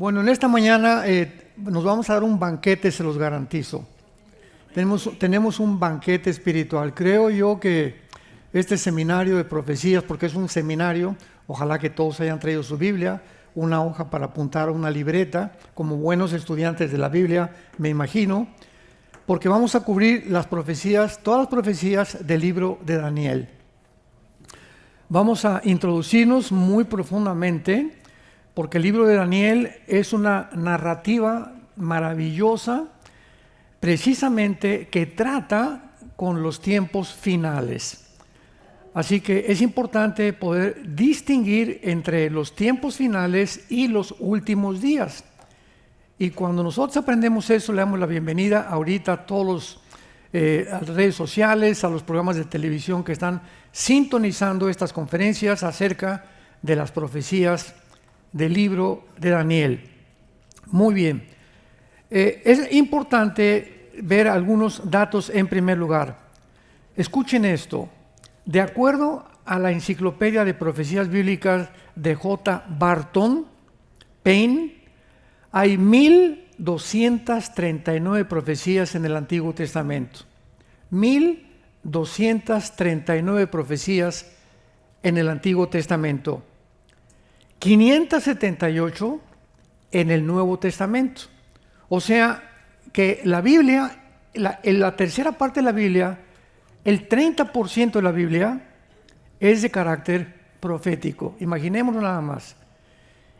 Bueno, en esta mañana nos vamos a dar un banquete, se los garantizo. Tenemos un banquete espiritual. Creo yo que este seminario de profecías, porque es un seminario, ojalá que todos hayan traído su Biblia, una hoja para apuntar, una libreta, como buenos estudiantes de la Biblia, me imagino, porque vamos a cubrir las profecías, todas las profecías del libro de Daniel. Vamos a introducirnos muy profundamente, porque el libro de Daniel es una narrativa maravillosa, precisamente que trata con los tiempos finales. Así que es importante poder distinguir entre los tiempos finales y los últimos días. Y cuando nosotros aprendemos eso, le damos la bienvenida ahorita a todos las redes sociales, a los programas de televisión que están sintonizando estas conferencias acerca de las profecías del libro de Daniel. Muy bien. Es importante ver algunos datos en primer lugar. Escuchen esto. De acuerdo a la Enciclopedia de Profecías Bíblicas de J. Barton Payne, hay 1239 profecías en el Antiguo Testamento. 1239 profecías en el Antiguo Testamento. 578 en el Nuevo Testamento. O sea que la Biblia, en la tercera parte de la Biblia, el 30% de la Biblia es de carácter profético. Imaginémonos nada más.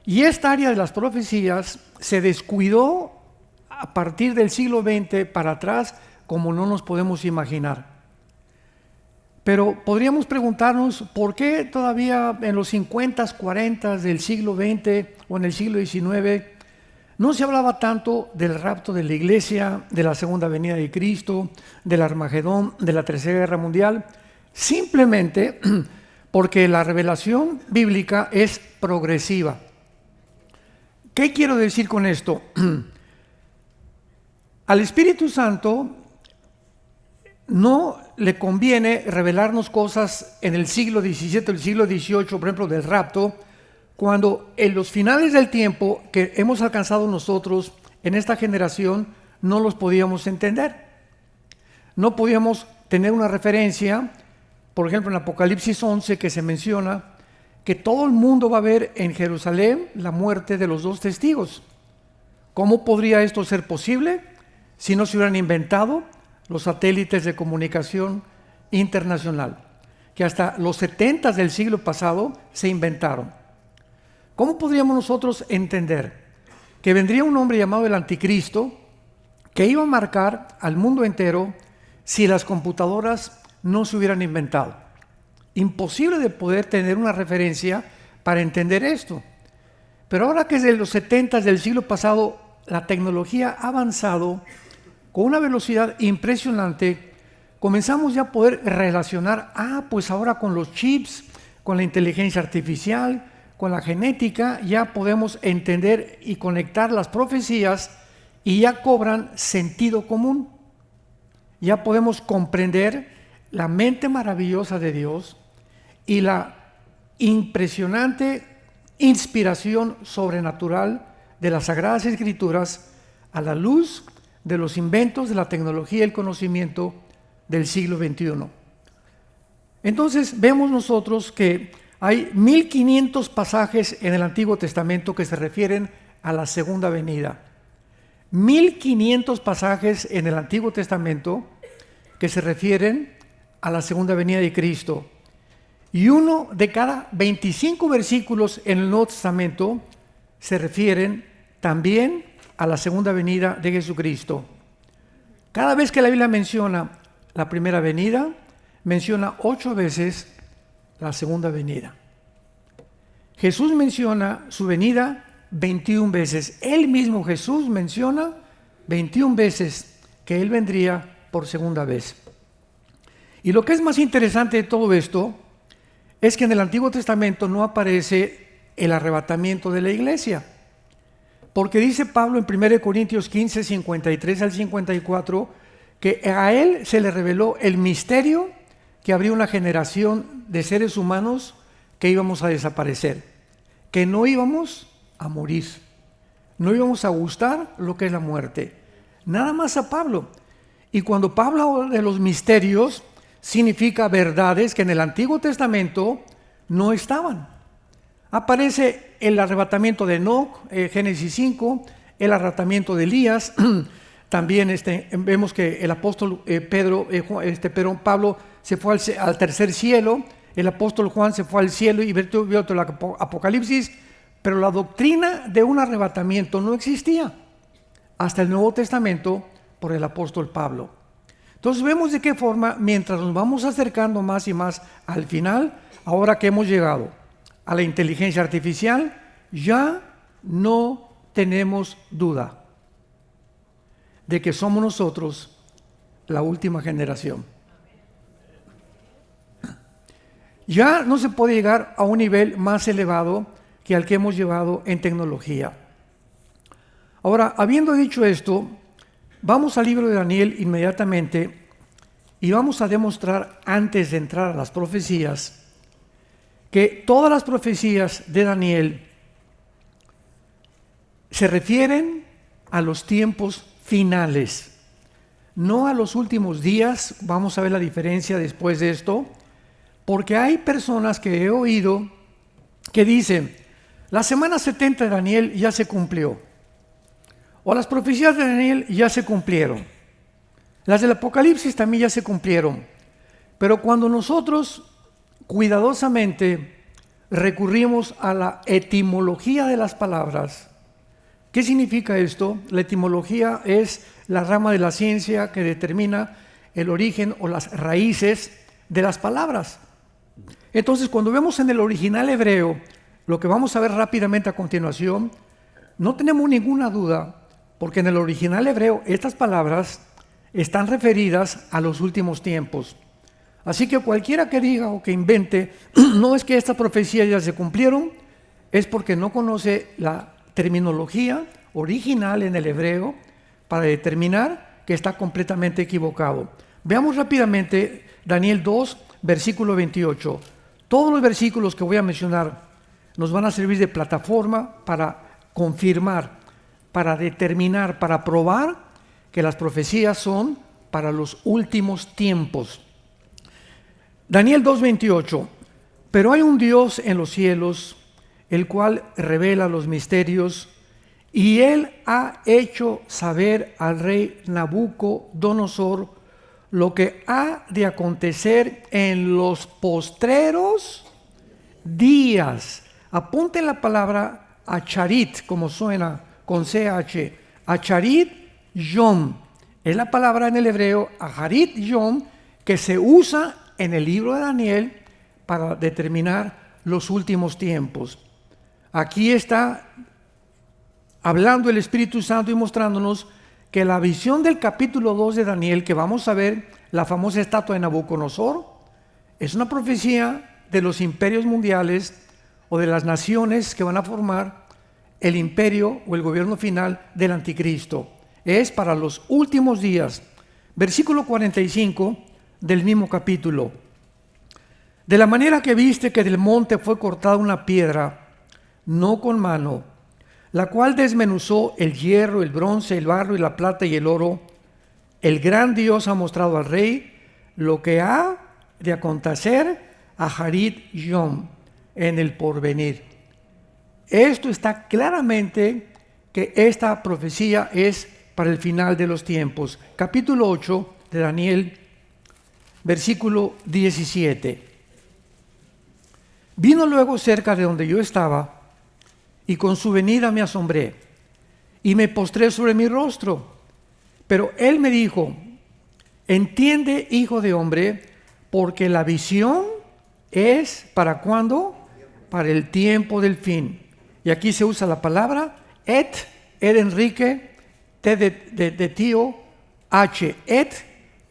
Y esta área de las profecías se descuidó a partir del siglo XX para atrás, como no nos podemos imaginar. Pero podríamos preguntarnos por qué todavía en los 50s, 40s del siglo XX o en el siglo XIX no se hablaba tanto del rapto de la iglesia, de la segunda venida de Cristo, del Armagedón, de la Tercera Guerra Mundial. Simplemente porque la revelación bíblica es progresiva. ¿Qué quiero decir con esto? Al Espíritu Santo no le conviene revelarnos cosas en el siglo XVII, el siglo XVIII, por ejemplo, del rapto, cuando en los finales del tiempo que hemos alcanzado nosotros en esta generación no los podíamos entender. No podíamos tener una referencia, por ejemplo, en Apocalipsis 11, que se menciona que todo el mundo va a ver en Jerusalén la muerte de los dos testigos. ¿Cómo podría esto ser posible si no se hubieran inventado los satélites de comunicación internacional, que hasta los 70s del siglo pasado se inventaron? ¿Cómo podríamos nosotros entender que vendría un hombre llamado el Anticristo que iba a marcar al mundo entero si las computadoras no se hubieran inventado? Imposible de poder tener una referencia para entender esto. Pero ahora que desde los 70s del siglo pasado la tecnología ha avanzado con una velocidad impresionante, comenzamos ya a poder relacionar, pues ahora con los chips, con la inteligencia artificial, con la genética, ya podemos entender y conectar las profecías y ya cobran sentido común. Ya podemos comprender la mente maravillosa de Dios y la impresionante inspiración sobrenatural de las Sagradas Escrituras a la luz de los inventos de la tecnología y el conocimiento del siglo XXI. Entonces vemos nosotros que hay 1500 pasajes en el Antiguo Testamento que se refieren a la segunda venida. 1500 pasajes en el Antiguo Testamento que se refieren a la segunda venida de Cristo. Y uno de cada 25 versículos en el Nuevo Testamento se refieren también a la segunda venida de Jesucristo. Cada vez que la Biblia menciona la primera venida, menciona 8 veces la segunda venida. Jesús menciona su venida 21 veces. Él mismo, Jesús, menciona 21 veces que Él vendría por segunda vez. Y lo que es más interesante de todo esto es que en el Antiguo Testamento no aparece el arrebatamiento de la iglesia. Porque dice Pablo en 1 Corintios 15, 53 al 54, que a Él se le reveló el misterio que habría una generación de seres humanos que íbamos a desaparecer, que no íbamos a morir. no íbamos a gustar lo que es la muerte. Nada más a Pablo. Y cuando Pablo habla de los misterios, significa verdades que en el Antiguo Testamento no estaban. Aparece el arrebatamiento de Enoc, Génesis 5, el arrebatamiento de Elías. También vemos que el apóstol Pablo se fue al tercer cielo, el apóstol Juan se fue al cielo y vio todo el Apocalipsis, pero la doctrina de un arrebatamiento no existía hasta el Nuevo Testamento por el apóstol Pablo. Entonces vemos de qué forma, mientras nos vamos acercando más y más al final, ahora que hemos llegado a la inteligencia artificial, ya no tenemos duda de que somos nosotros la última generación. Ya no se puede llegar a un nivel más elevado que al que hemos llevado en tecnología. Ahora, habiendo dicho esto, vamos al libro de Daniel inmediatamente y vamos a demostrar, antes de entrar a las profecías, que todas las profecías de Daniel se refieren a los tiempos finales, no a los últimos días. Vamos a ver la diferencia después de esto, porque hay personas que he oído que dicen, la semana 70 de Daniel ya se cumplió, o las profecías de Daniel ya se cumplieron, las del Apocalipsis también ya se cumplieron, pero cuando nosotros cuidadosamente recurrimos a la etimología de las palabras, ¿qué significa esto? La etimología es la rama de la ciencia que determina el origen o las raíces de las palabras. Entonces, cuando vemos en el original hebreo, lo que vamos a ver rápidamente a continuación, no tenemos ninguna duda, porque en el original hebreo estas palabras están referidas a los últimos tiempos. Así que cualquiera que diga o que invente, no es que estas profecías ya se cumplieron, es porque no conoce la terminología original en el hebreo para determinar que está completamente equivocado. Veamos rápidamente Daniel 2, versículo 28. Todos los versículos que voy a mencionar nos van a servir de plataforma para confirmar, para determinar, para probar que las profecías son para los últimos tiempos. Daniel 2:28. Pero hay un Dios en los cielos, el cual revela los misterios, y él ha hecho saber al rey Nabucodonosor lo que ha de acontecer en los postreros días. Apunten la palabra acharit, como suena con CH, acharit yom. Es la palabra en el hebreo acharit yom que se usa en el libro de Daniel para determinar los últimos tiempos. Aquí está hablando el Espíritu Santo y mostrándonos que la visión del capítulo 2 de Daniel, que vamos a ver, la famosa estatua de Nabucodonosor, es una profecía de los imperios mundiales o de las naciones que van a formar el imperio o el gobierno final del anticristo. Es para los últimos días. Versículo 45 del mismo capítulo. De la manera que viste que del monte fue cortada una piedra, no con mano, la cual desmenuzó el hierro, el bronce, el barro y la plata y el oro, el gran Dios ha mostrado al rey lo que ha de acontecer a Harit Yom en el porvenir. Esto está claramente que esta profecía es para el final de los tiempos. Capítulo 8 de Daniel, versículo 17. Vino luego cerca de donde yo estaba, y con su venida me asombré, y me postré sobre mi rostro. Pero él me dijo, entiende, hijo de hombre, porque la visión es ¿para cuándo? Para el tiempo del fin. Y aquí se usa la palabra et Enrique, T de tío, H, et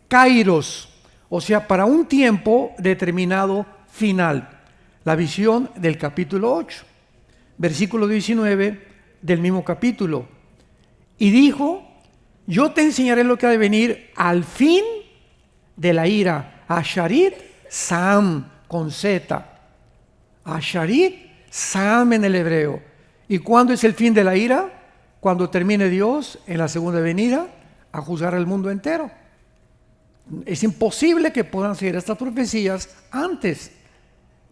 kairos, o sea, para un tiempo determinado final. La visión del capítulo 8, versículo 19 del mismo capítulo. Y dijo, yo te enseñaré lo que ha de venir al fin de la ira. Asharit Sam, con Z. Asharit Sam en el hebreo. ¿Y cuándo es el fin de la ira? cuando termine Dios en la segunda venida a juzgar al mundo entero. Es imposible que puedan seguir estas profecías antes.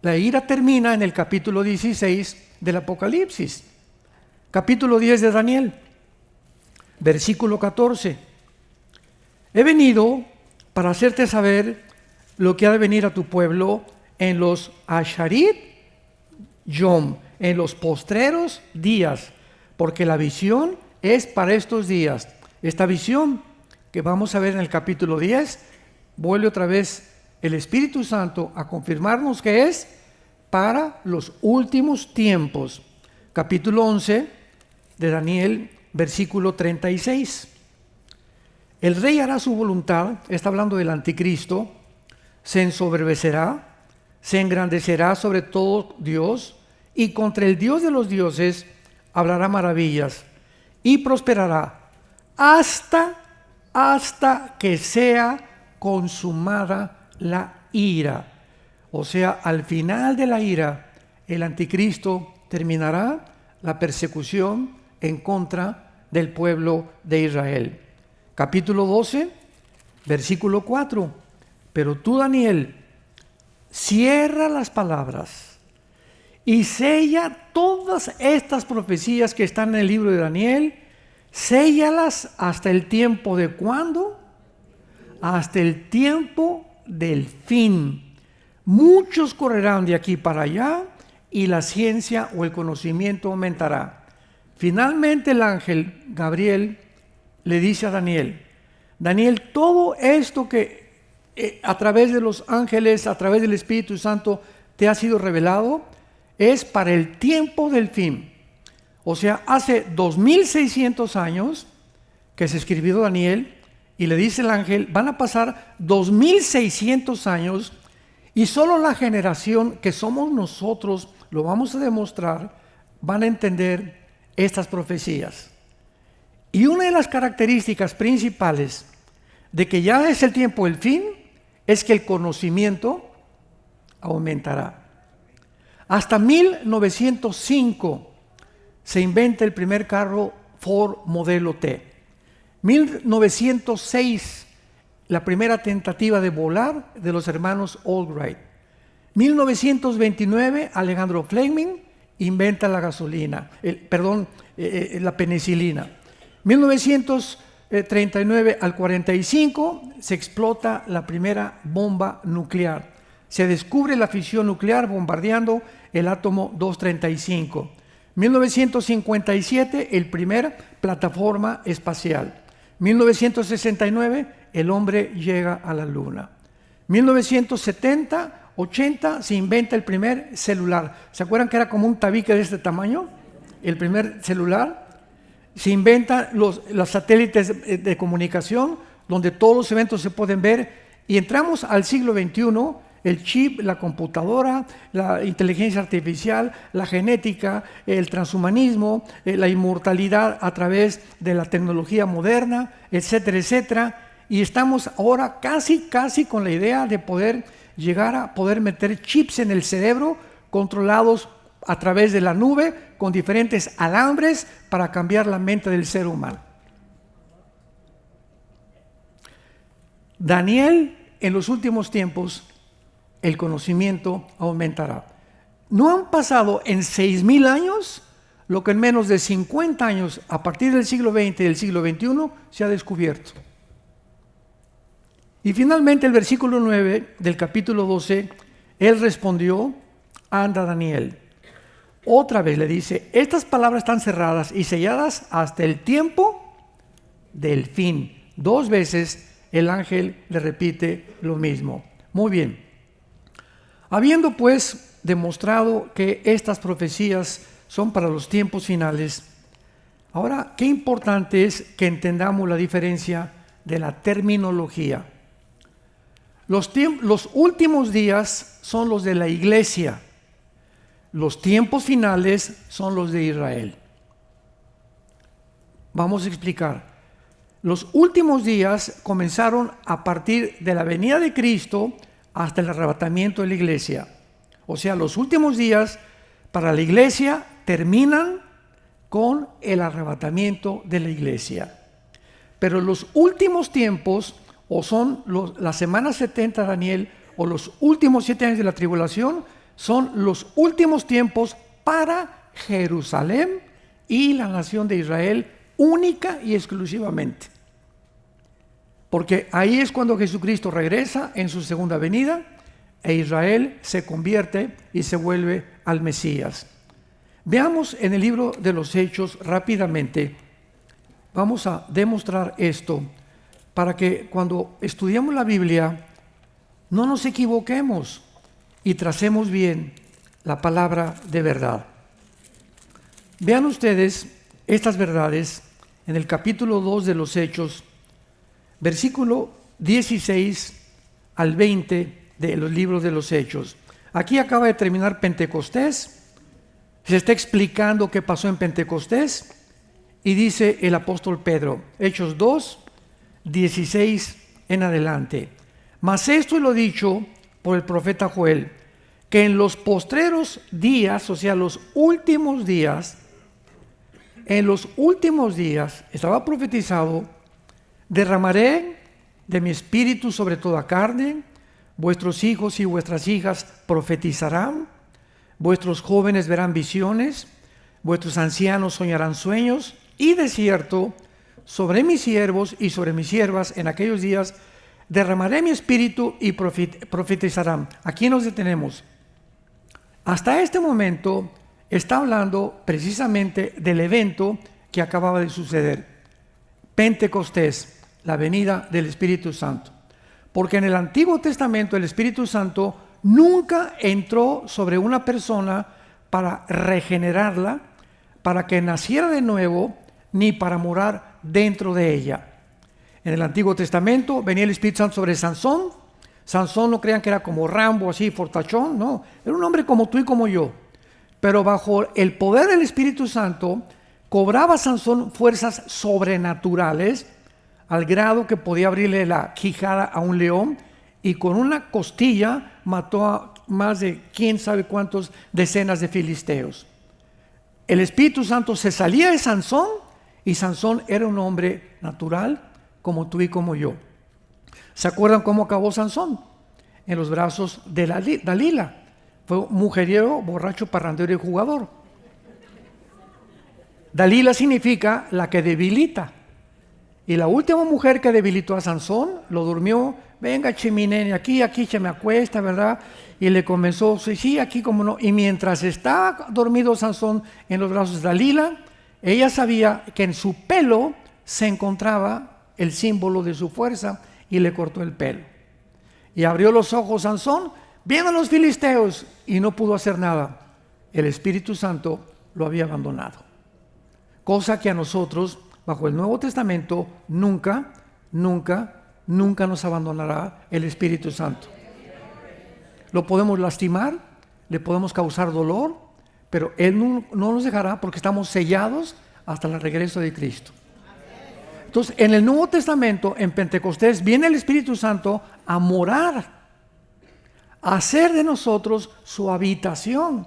La ira termina en el capítulo 16 del Apocalipsis. Capítulo 10 de Daniel, versículo 14. He venido para hacerte saber lo que ha de venir a tu pueblo en los Asharit Yom, en los postreros días, porque la visión es para estos días. Esta visión que vamos a ver en el capítulo 10, vuelve otra vez el Espíritu Santo a confirmarnos que es para los últimos tiempos. Capítulo 11 de Daniel, versículo 36. El rey hará su voluntad, está hablando del anticristo, se ensoberbecerá, se engrandecerá sobre todo Dios, y contra el Dios de los dioses hablará maravillas, y prosperará hasta que sea consumada la ira. O sea, al final de la ira, el anticristo terminará la persecución en contra del pueblo de Israel. Capítulo 12, versículo 4. Pero tú, Daniel, cierra las palabras y sella todas estas profecías que están en el libro de Daniel, séllalas hasta el tiempo de ¿cuándo? Hasta el tiempo del fin. Muchos correrán de aquí para allá y la ciencia o el conocimiento aumentará. Finalmente el ángel Gabriel le dice a Daniel, Daniel, todo esto que a través de los ángeles, a través del Espíritu Santo te ha sido revelado, es para el tiempo del fin. O sea, hace 2600 años que se escribió Daniel, y le dice el ángel, van a pasar 2600 años y solo la generación que somos nosotros, lo vamos a demostrar, van a entender estas profecías. Y una de las características principales de que ya es el tiempo del fin es que el conocimiento aumentará. Hasta 1905 se inventa el primer carro Ford modelo T. 1906 la primera tentativa de volar de los hermanos Albright. 1929 Alejandro Fleming inventa la gasolina, la penicilina. 1939 al 45 se explota la primera bomba nuclear. Se descubre la fisión nuclear bombardeando el átomo 235. 1957 el primer plataforma espacial. 1969 el hombre llega a la luna. 1970, 80 se inventa el primer celular. ¿Se acuerdan que era como un tabique de este tamaño? El primer celular. Se inventan los satélites de comunicación, donde todos los eventos se pueden ver, y entramos al siglo XXI, el chip, la computadora, la inteligencia artificial, la genética, el transhumanismo, la inmortalidad a través de la tecnología moderna, etcétera, etcétera, y estamos ahora casi con la idea de poder llegar a poder meter chips en el cerebro controlados a través de la nube con diferentes alambres para cambiar la mente del ser humano. Daniel, en los últimos tiempos, el conocimiento aumentará. No han pasado en 6,000 años lo que en menos de 50 años, a partir del siglo XX y del siglo XXI, se ha descubierto. Y finalmente el versículo 9 del capítulo 12, él respondió, anda Daniel. Otra vez le dice, estas palabras están cerradas y selladas hasta el tiempo del fin. 2 veces el ángel le repite lo mismo. Muy bien. Habiendo pues demostrado que estas profecías son para los tiempos finales, ahora qué importante es que entendamos la diferencia de la terminología. Los últimos días son los de la iglesia. Los tiempos finales son los de Israel. Vamos a explicar. Los últimos días comenzaron a partir de la venida de Cristo hasta el arrebatamiento de la iglesia. O sea, los últimos días para la iglesia terminan con el arrebatamiento de la iglesia. Pero los últimos tiempos, o son las semanas 70, Daniel, o los últimos 7 años de la tribulación, son los últimos tiempos para Jerusalén y la nación de Israel, única y exclusivamente. Porque ahí es cuando Jesucristo regresa en su segunda venida e Israel se convierte y se vuelve al Mesías. Veamos en el libro de los Hechos rápidamente. Vamos a demostrar esto para que cuando estudiamos la Biblia no nos equivoquemos y tracemos bien la palabra de verdad. Vean ustedes estas verdades en el capítulo 2 de los Hechos, versículo 16 al 20 de los libros de los Hechos. Aquí acaba de terminar Pentecostés, se está explicando qué pasó en Pentecostés y dice el apóstol Pedro, Hechos 2, 16 en adelante. Mas esto lo dicho por el profeta Joel, que en los postreros días, o sea, los últimos días, estaba profetizado, derramaré de mi espíritu sobre toda carne, vuestros hijos y vuestras hijas profetizarán, vuestros jóvenes verán visiones, vuestros ancianos soñarán sueños, y de cierto, sobre mis siervos y sobre mis siervas en aquellos días derramaré mi espíritu y profetizarán. Aquí nos detenemos. Hasta este momento está hablando precisamente del evento que acababa de suceder. Pentecostés, la venida del Espíritu Santo. Porque en el Antiguo Testamento el Espíritu Santo nunca entró sobre una persona para regenerarla, para que naciera de nuevo, ni para morar dentro de ella. En el Antiguo Testamento venía el Espíritu Santo sobre Sansón. Sansón, no crean que era como Rambo, así, fortachón, no. Era un hombre como tú y como yo. Pero bajo el poder del Espíritu Santo, cobraba Sansón fuerzas sobrenaturales, al grado que podía abrirle la quijada a un león, y con una costilla mató a más de quién sabe cuántos decenas de filisteos. El Espíritu Santo se salía de Sansón, y Sansón era un hombre natural, como tú y como yo. ¿Se acuerdan cómo acabó Sansón? En los brazos de Dalila. Fue un mujeriego, borracho, parrandero y jugador. Dalila significa la que debilita. Y la última mujer que debilitó a Sansón, lo durmió, venga chiminene, aquí se me acuesta, ¿verdad? Y le comenzó, sí, aquí como no. Y mientras estaba dormido Sansón en los brazos de Dalila, ella sabía que en su pelo se encontraba el símbolo de su fuerza y le cortó el pelo. Y abrió los ojos Sansón, viendo a los filisteos, y no pudo hacer nada. El Espíritu Santo lo había abandonado. Cosa que a nosotros, bajo el Nuevo Testamento, nunca nos abandonará el Espíritu Santo. Lo podemos lastimar, le podemos causar dolor, pero Él no nos dejará porque estamos sellados hasta el regreso de Cristo. Entonces, en el Nuevo Testamento, en Pentecostés, viene el Espíritu Santo a morar, a hacer de nosotros su habitación.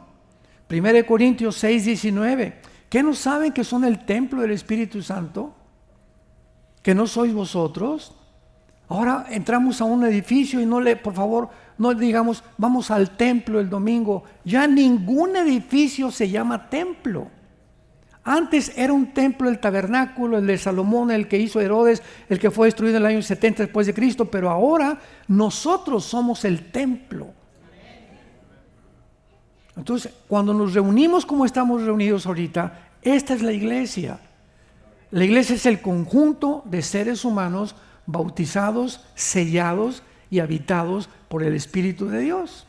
1 Corintios 6, 19. ¿Qué no saben que son el templo del Espíritu Santo? ¿Que no sois vosotros? Ahora entramos a un edificio y por favor, no digamos, vamos al templo el domingo. Ya ningún edificio se llama templo. Antes era un templo el tabernáculo, el de Salomón, el que hizo Herodes, el que fue destruido en el año 70 después de Cristo, pero ahora nosotros somos el templo. Entonces, cuando nos reunimos como estamos reunidos ahorita, esta es la iglesia. La iglesia es el conjunto de seres humanos bautizados, sellados y habitados por el Espíritu de Dios.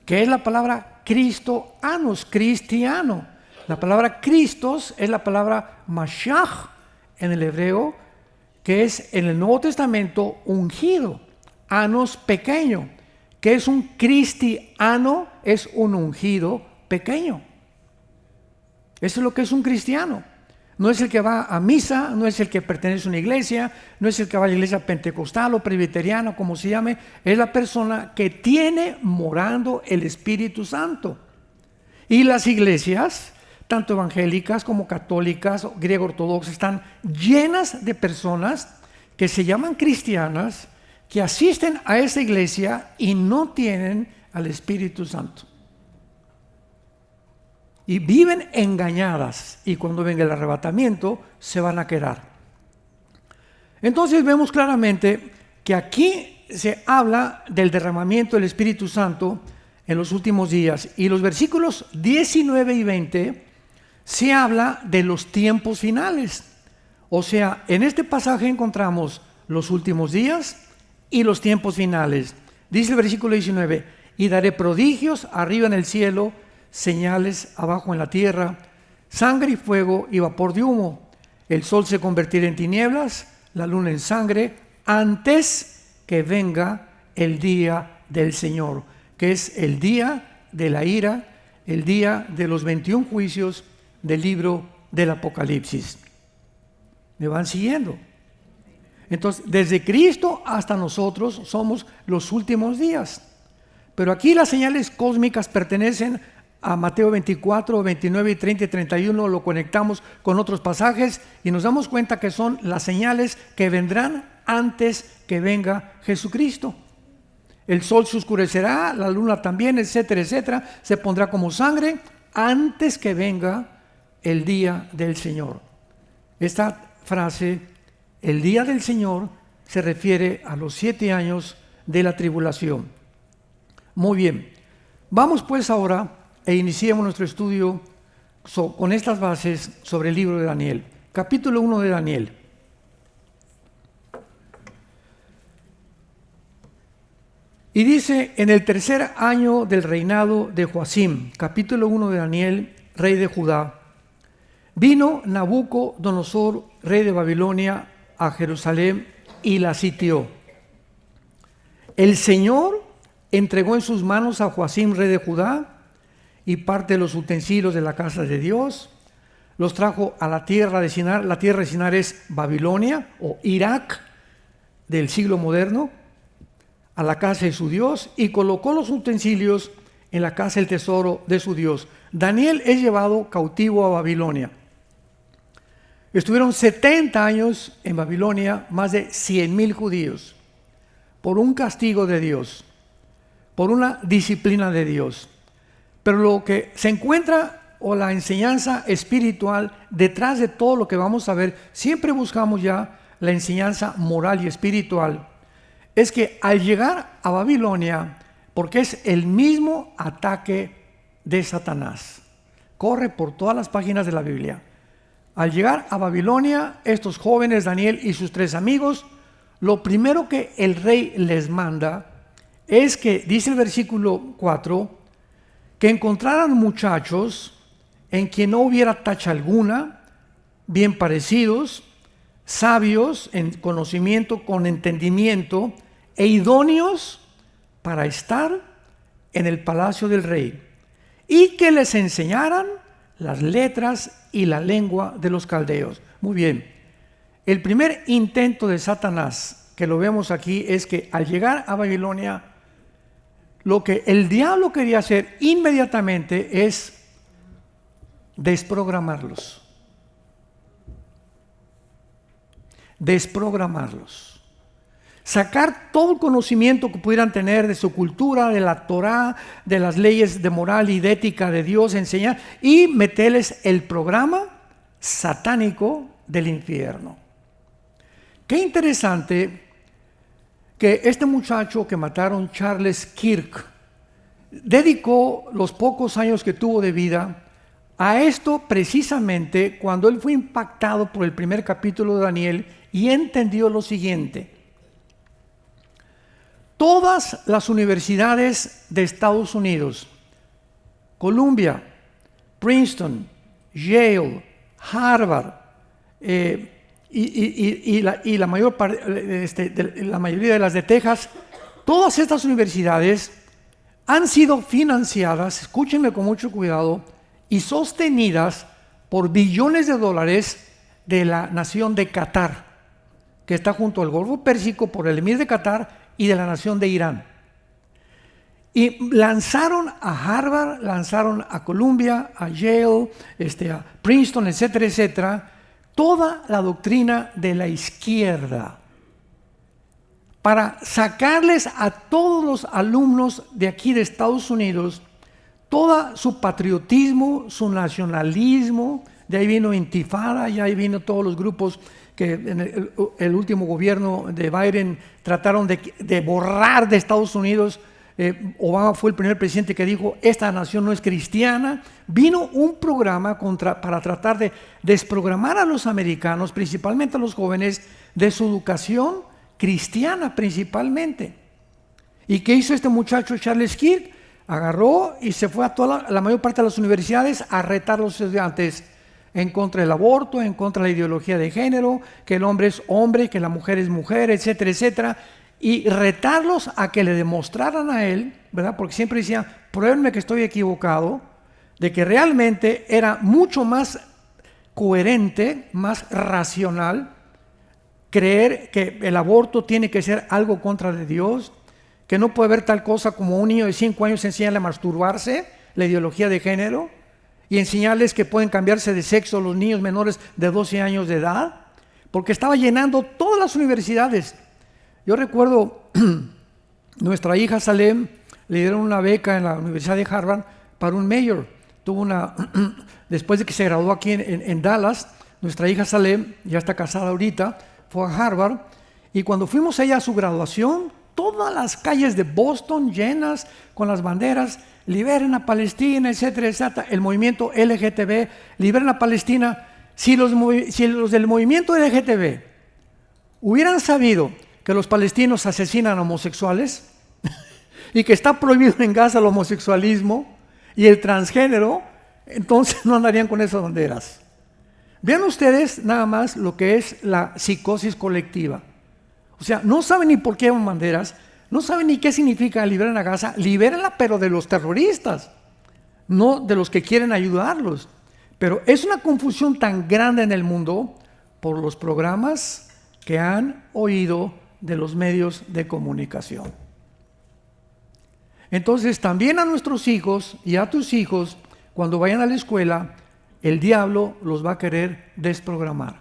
Que es la palabra Cristoanos, cristiano. La palabra Cristos es la palabra Mashiach en el hebreo, que es en el Nuevo Testamento ungido, anos pequeño, que es un cristiano, es un ungido pequeño. Eso es lo que es un cristiano. No es el que va a misa, no es el que pertenece a una iglesia, no es el que va a la iglesia pentecostal o presbiteriana, como se llame, es la persona que tiene morando el Espíritu Santo. Y las iglesias tanto evangélicas como católicas, griego ortodoxas, están llenas de personas que se llaman cristianas, que asisten a esa iglesia y no tienen al Espíritu Santo. Y viven engañadas, y cuando venga el arrebatamiento se van a quedar. Entonces vemos claramente que aquí se habla del derramamiento del Espíritu Santo en los últimos días, y los versículos 19 y 20 se habla de los tiempos finales. O sea, en este pasaje encontramos los últimos días y los tiempos finales. Dice el versículo 19: y daré prodigios arriba en el cielo, señales abajo en la tierra, sangre y fuego y vapor de humo. El sol se convertirá en tinieblas, la luna en sangre, antes que venga el día del Señor, que es el día de la ira, el día de los 21 juicios del libro del Apocalipsis. ¿Me van siguiendo? Entonces, desde Cristo hasta nosotros somos los últimos días. Pero aquí las señales cósmicas pertenecen a Mateo 24, 29 y 30 y 31. Lo conectamos con otros pasajes y nos damos cuenta que son las señales que vendrán antes que venga Jesucristo. El sol se oscurecerá, la luna también, etcétera, etcétera. Se pondrá como sangre antes que venga el día del Señor. Esta frase, el día del Señor, se refiere a los 7 años de la tribulación. Muy bien, vamos pues ahora e iniciemos nuestro estudio con estas bases sobre el libro de Daniel. Capítulo 1 de Daniel. Y dice: en el tercer año del reinado de Joacim, capítulo 1 de Daniel, rey de Judá, vino Nabucodonosor, rey de Babilonia, a Jerusalén y la sitió. El Señor entregó en sus manos a Joacim, rey de Judá, y parte de los utensilios de la casa de Dios. Los trajo a la tierra de Sinar. La tierra de Sinar es Babilonia o Irak del siglo moderno, a la casa de su Dios, y colocó los utensilios en la casa del tesoro de su Dios. Daniel es llevado cautivo a Babilonia. Estuvieron 70 años en Babilonia, más de 100,000 judíos, por un castigo de Dios, por una disciplina de Dios. Pero lo que se encuentra, o la enseñanza espiritual detrás de todo lo que vamos a ver, siempre buscamos ya la enseñanza moral y espiritual, es que al llegar a Babilonia, porque es el mismo ataque de Satanás, corre por todas las páginas de la Biblia. Al llegar a Babilonia, estos jóvenes, Daniel y sus 3 amigos, lo primero que el rey les manda es que, dice el versículo 4, que encontraran muchachos en quien no hubiera tacha alguna, bien parecidos, sabios en conocimiento, con entendimiento, e idóneos para estar en el palacio del rey, y que les enseñaran las letras y la lengua de los caldeos. Muy bien, el primer intento de Satanás, que lo vemos aquí, es que al llegar a Babilonia, lo que el diablo quería hacer inmediatamente es desprogramarlos. Sacar todo el conocimiento que pudieran tener de su cultura, de la Torá, de las leyes de moral y de ética de Dios, enseñar y meterles el programa satánico del infierno. Qué interesante que este muchacho que mataron, Charles Kirk, dedicó los pocos años que tuvo de vida a esto precisamente cuando él fue impactado por el primer capítulo de Daniel y entendió lo siguiente. Todas las universidades de Estados Unidos, Columbia, Princeton, Yale, Harvard, la mayoría de las de Texas, todas estas universidades han sido financiadas, escúchenme con mucho cuidado, y sostenidas por billones de dólares de la nación de Qatar, que está junto al Golfo Pérsico, por el emir de Qatar y de la nación de Irán. Y lanzaron a Harvard, lanzaron a Columbia, a Yale, a Princeton, etcétera, etcétera, toda la doctrina de la izquierda para sacarles a todos los alumnos de aquí de Estados Unidos todo su patriotismo, su nacionalismo. De ahí vino Intifada, y ahí vino todos los grupos que en el último gobierno de Biden trataron de borrar de Estados Unidos. Obama fue el primer presidente que dijo, esta nación no es cristiana. Vino un programa para tratar de desprogramar a los americanos, principalmente a los jóvenes, de su educación cristiana principalmente. ¿Y qué hizo este muchacho Charles Kirk? Agarró y se fue a la mayor parte de las universidades a retar a los estudiantes en contra del aborto, en contra de la ideología de género, que el hombre es hombre, que la mujer es mujer, etcétera, etcétera, y retarlos a que le demostraran a él, ¿verdad? Porque siempre decía, pruébenme que estoy equivocado, de que realmente era mucho más coherente, más racional, creer que el aborto tiene que ser algo contra de Dios, que no puede haber tal cosa como un niño de 5 años enseñarle a masturbarse, la ideología de género, y enseñarles que pueden cambiarse de sexo los niños menores de 12 años de edad, porque estaba llenando todas las universidades. Yo recuerdo, nuestra hija Salem le dieron una beca en la Universidad de Harvard para un mayor. Después de que se graduó aquí en Dallas, nuestra hija Salem, ya está casada ahorita, fue a Harvard, y cuando fuimos allá a su graduación, todas las calles de Boston llenas con las banderas, liberen a Palestina, etcétera, etcétera, el movimiento LGTB, liberen a Palestina. Si los del movimiento LGTB hubieran sabido que los palestinos asesinan a homosexuales y que está prohibido en Gaza el homosexualismo y el transgénero, entonces no andarían con esas banderas. Vean ustedes nada más lo que es la psicosis colectiva. O sea, no saben ni por qué llevan banderas, no saben ni qué significa liberar a Gaza. Libérenla, pero de los terroristas, no de los que quieren ayudarlos. Pero es una confusión tan grande en el mundo por los programas que han oído de los medios de comunicación. Entonces, también a nuestros hijos y a tus hijos, cuando vayan a la escuela, el diablo los va a querer desprogramar.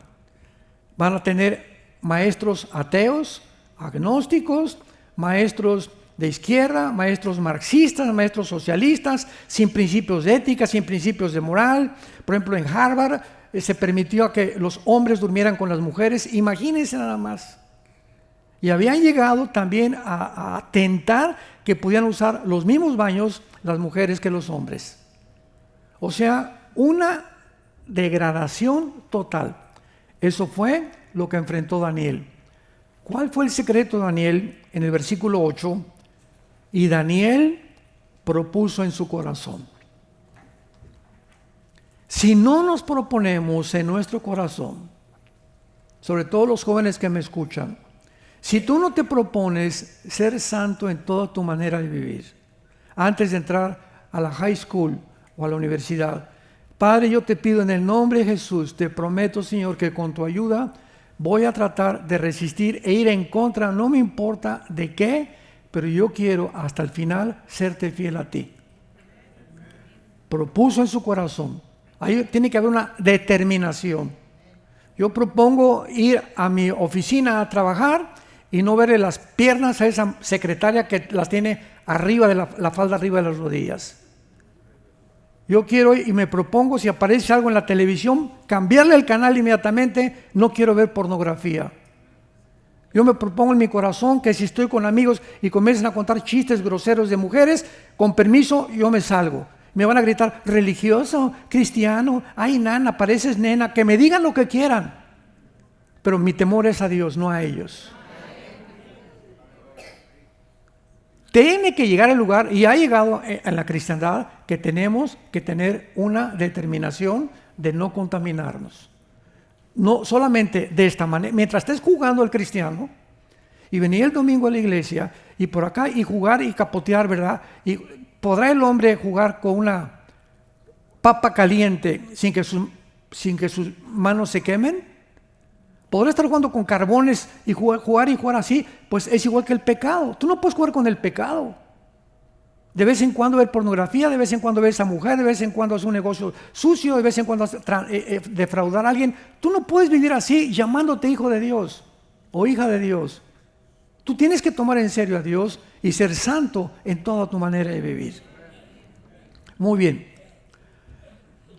Van a tener maestros ateos, agnósticos, maestros de izquierda, maestros marxistas, maestros socialistas, sin principios de ética, sin principios de moral. Por ejemplo, en Harvard se permitió que los hombres durmieran con las mujeres. Imagínense nada más. Y habían llegado también a tentar que pudieran usar los mismos baños las mujeres que los hombres. O sea, una degradación total. Eso fue lo que enfrentó Daniel. ¿Cuál fue el secreto de Daniel? En el versículo 8, y Daniel propuso en su corazón. Si no nos proponemos en nuestro corazón, sobre todo los jóvenes que me escuchan, si tú no te propones ser santo en toda tu manera de vivir, antes de entrar a la high school o a la universidad, Padre, yo te pido en el nombre de Jesús, te prometo, Señor, que con tu ayuda voy a tratar de resistir e ir en contra, no me importa de qué, pero yo quiero hasta el final serte fiel a ti. Propuso en su corazón. Ahí tiene que haber una determinación. Yo propongo ir a mi oficina a trabajar y no verle las piernas a esa secretaria que las tiene arriba de la falda, arriba de las rodillas. Yo quiero y me propongo, si aparece algo en la televisión, cambiarle el canal inmediatamente. No quiero ver pornografía. Yo me propongo en mi corazón que si estoy con amigos y comienzan a contar chistes groseros de mujeres, con permiso, yo me salgo. Me van a gritar, religioso, cristiano, ay nana, pareces nena, que me digan lo que quieran. Pero mi temor es a Dios, no a ellos. Tiene que llegar al lugar, y ha llegado en la cristiandad, que tenemos que tener una determinación de no contaminarnos. No solamente de esta manera, mientras estés jugando al cristiano, y venir el domingo a la iglesia, y por acá, y jugar y capotear, ¿verdad? Y ¿podrá el hombre jugar con una papa caliente sin que sus manos se quemen? ¿Podrá estar jugando con carbones y jugar así? Pues es igual que el pecado. Tú no puedes jugar con el pecado. De vez en cuando ver pornografía, de vez en cuando ver a esa mujer, de vez en cuando hacer un negocio sucio, de vez en cuando defraudar a alguien. Tú no puedes vivir así llamándote hijo de Dios o hija de Dios. Tú tienes que tomar en serio a Dios y ser santo en toda tu manera de vivir. Muy bien.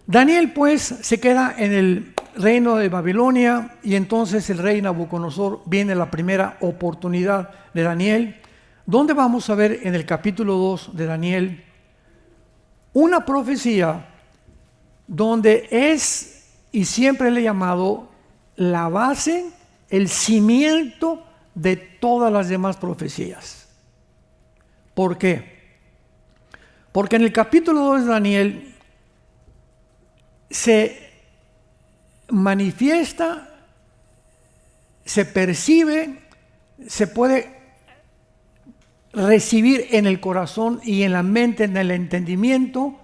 Daniel pues se queda en el reino de Babilonia y entonces el rey Nabucodonosor viene la primera oportunidad de Daniel, donde vamos a ver en el capítulo 2 de Daniel una profecía donde es y siempre le he llamado la base, el cimiento de todas las demás profecías. ¿Por qué? Porque en el capítulo 2 de Daniel se manifiesta, se percibe, se puede recibir en el corazón y en la mente, en el entendimiento,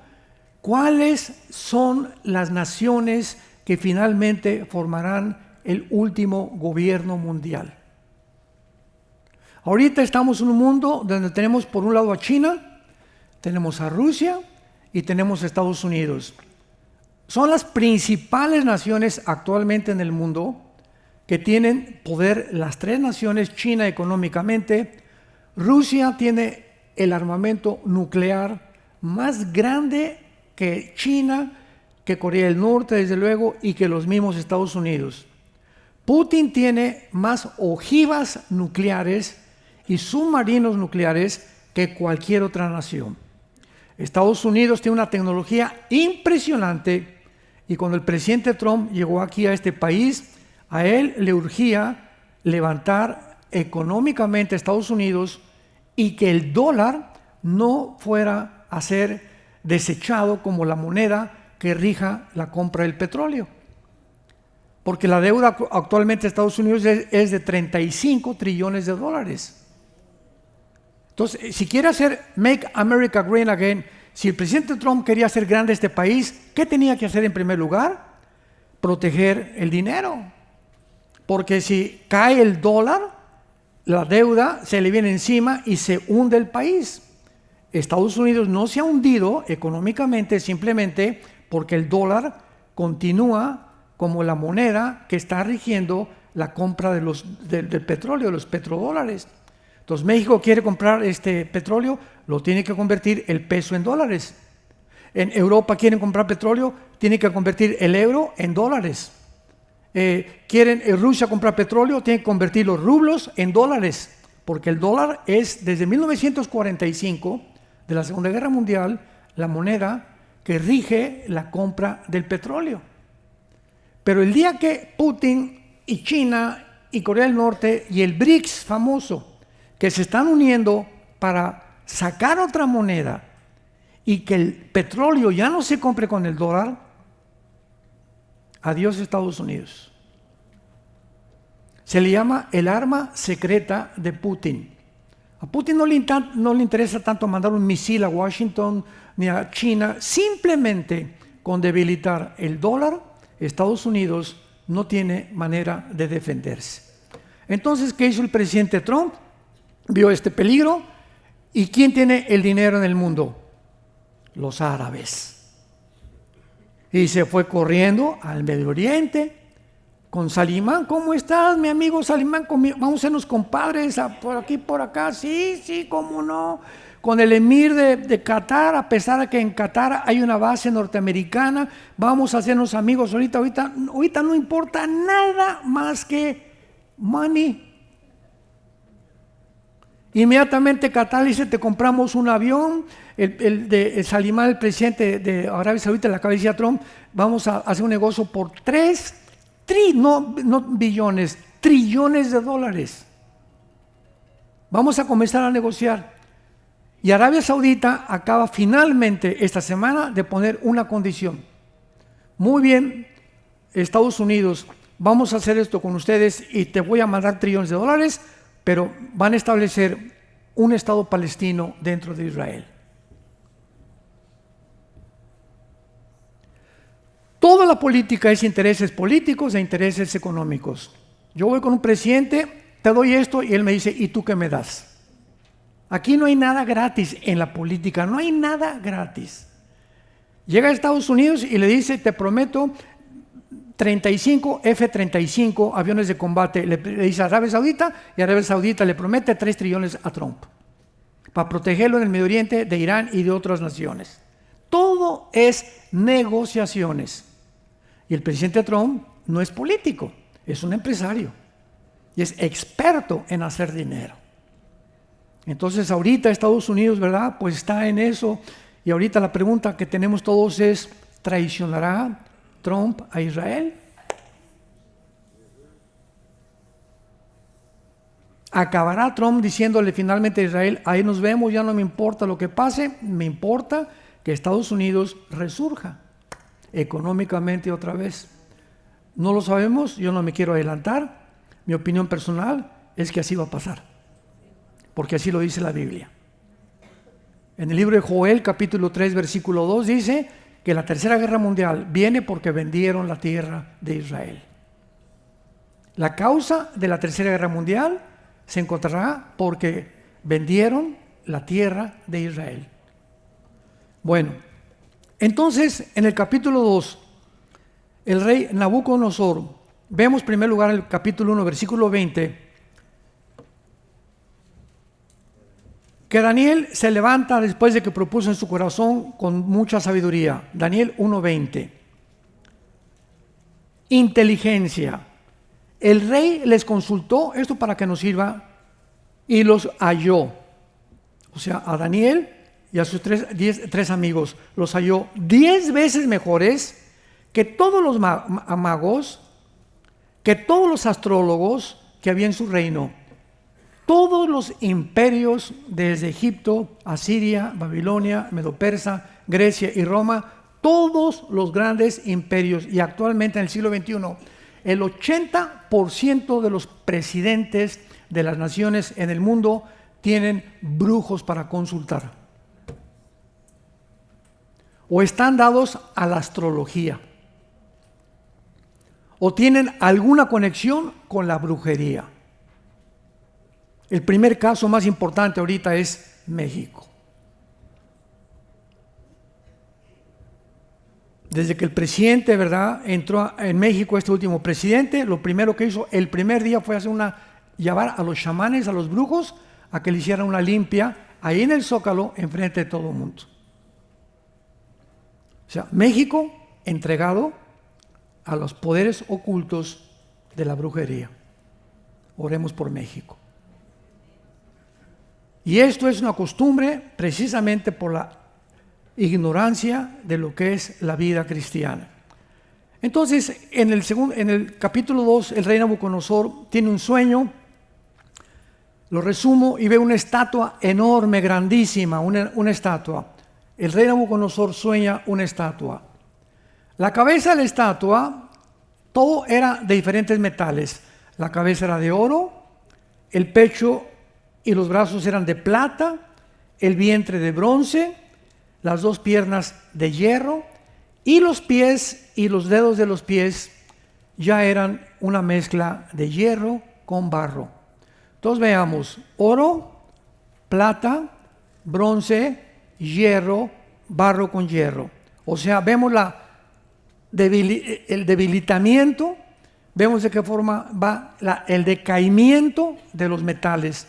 cuáles son las naciones que finalmente formarán el último gobierno mundial. Ahorita estamos en un mundo donde tenemos por un lado a China, tenemos a Rusia y tenemos a Estados Unidos. Son las principales naciones actualmente en el mundo que tienen poder. Las tres naciones: China económicamente, Rusia tiene el armamento nuclear más grande que China, que Corea del Norte desde luego, y que los mismos Estados Unidos. Putin tiene más ojivas nucleares y submarinos nucleares que cualquier otra nación. Estados Unidos tiene una tecnología impresionante y cuando el presidente Trump llegó aquí a este país, a él le urgía levantar económicamente a Estados Unidos y que el dólar no fuera a ser desechado como la moneda que rija la compra del petróleo. Porque la deuda actualmente de Estados Unidos es de 35 trillones de dólares. Entonces, si quiere hacer Make America Great Again, si el presidente Trump quería hacer grande este país, ¿qué tenía que hacer en primer lugar? Proteger el dinero. Porque si cae el dólar, la deuda se le viene encima y se hunde el país. Estados Unidos no se ha hundido económicamente simplemente porque el dólar continúa como la moneda que está rigiendo la compra del petróleo, de los petrodólares. Entonces México quiere comprar este petróleo, lo tiene que convertir el peso en dólares. En Europa quieren comprar petróleo, tiene que convertir el euro en dólares. Quieren Rusia comprar petróleo, tiene que convertir los rublos en dólares, porque el dólar es desde 1945, de la Segunda Guerra Mundial, la moneda que rige la compra del petróleo. Pero el día que Putin y China y Corea del Norte y el BRICS famoso, que se están uniendo para sacar otra moneda y que el petróleo ya no se compre con el dólar, adiós Estados Unidos. Se le llama el arma secreta de Putin. A Putin no le interesa tanto mandar un misil a Washington ni a China, simplemente con debilitar el dólar, Estados Unidos no tiene manera de defenderse. Entonces, ¿qué hizo el presidente Trump? Vio este peligro. ¿Y quién tiene el dinero en el mundo? Los árabes. Y se fue corriendo al Medio Oriente con Salimán. ¿Cómo estás, mi amigo Salimán? Vamos a sernos compadres por aquí, por acá. Sí, cómo no. Con el emir de Qatar, a pesar de que en Qatar hay una base norteamericana, vamos a hacernos amigos ahorita no importa nada más que money. Inmediatamente Qatar dice: te compramos un avión. El Salimán, el presidente de Arabia Saudita, le acaba de decir a Trump: vamos a hacer un negocio por no billones, trillones de dólares. Vamos a comenzar a negociar. Y Arabia Saudita acaba finalmente esta semana de poner una condición. Muy bien, Estados Unidos, vamos a hacer esto con ustedes y te voy a mandar trillones de dólares, pero van a establecer un Estado palestino dentro de Israel. Toda la política es intereses políticos e intereses económicos. Yo voy con un presidente, te doy esto y él me dice: ¿y tú qué me das? Aquí no hay nada gratis en la política, no hay nada gratis. Llega a Estados Unidos y le dice, te prometo 35 F-35 aviones de combate, le dice a Arabia Saudita, y Arabia Saudita le promete 3 trillones a Trump para protegerlo en el Medio Oriente de Irán y de otras naciones. Todo es negociaciones. Y el presidente Trump no es político, es un empresario y es experto en hacer dinero. Entonces ahorita Estados Unidos, ¿verdad? Pues está en eso. Y ahorita la pregunta que tenemos todos es, ¿traicionará Trump a Israel? ¿Acabará Trump diciéndole finalmente a Israel, ahí nos vemos, ya no me importa lo que pase, me importa que Estados Unidos resurja económicamente otra vez? No lo sabemos, yo no me quiero adelantar. Mi opinión personal es que así va a pasar, porque así lo dice la Biblia. En el libro de Joel, capítulo 3, versículo 2, dice que la tercera guerra mundial viene porque vendieron la tierra de Israel. La causa de la tercera guerra mundial se encontrará porque vendieron la tierra de Israel. Bueno, entonces en el capítulo 2, el rey Nabucodonosor, vemos en primer lugar el capítulo 1, versículo 20, que Daniel se levanta después de que propuso en su corazón con mucha sabiduría. Daniel 1:20. Inteligencia. El rey les consultó, esto para que nos sirva, y los halló. O sea, a Daniel y a sus tres amigos los halló 10 veces mejores que todos los magos, que todos los astrólogos que había en su reino. Todos los imperios desde Egipto, Asiria, Babilonia, Medo-Persa, Grecia y Roma, todos los grandes imperios, y actualmente en el siglo XXI, el 80% de los presidentes de las naciones en el mundo tienen brujos para consultar. O están dados a la astrología. O tienen alguna conexión con la brujería. El primer caso más importante ahorita es México. Desde que el presidente, ¿verdad?, entró en México, este último presidente, lo primero que hizo el primer día fue llevar a los chamanes, a los brujos, a que le hicieran una limpia ahí en el Zócalo, enfrente de todo el mundo. O sea, México entregado a los poderes ocultos de la brujería. Oremos por México. Y esto es una costumbre precisamente por la ignorancia de lo que es la vida cristiana. Entonces, en el capítulo 2, el rey Nabucodonosor tiene un sueño, lo resumo, y ve una estatua enorme, grandísima, una estatua. El rey Nabucodonosor sueña una estatua. La cabeza de la estatua, todo era de diferentes metales. La cabeza era de oro, el pecho y los brazos eran de plata, el vientre de bronce, las 2 piernas de hierro, y los pies y los dedos de los pies ya eran una mezcla de hierro con barro. Entonces veamos: oro, plata, bronce, hierro, barro con hierro. O sea, vemos el debilitamiento, vemos de qué forma va el decaimiento de los metales.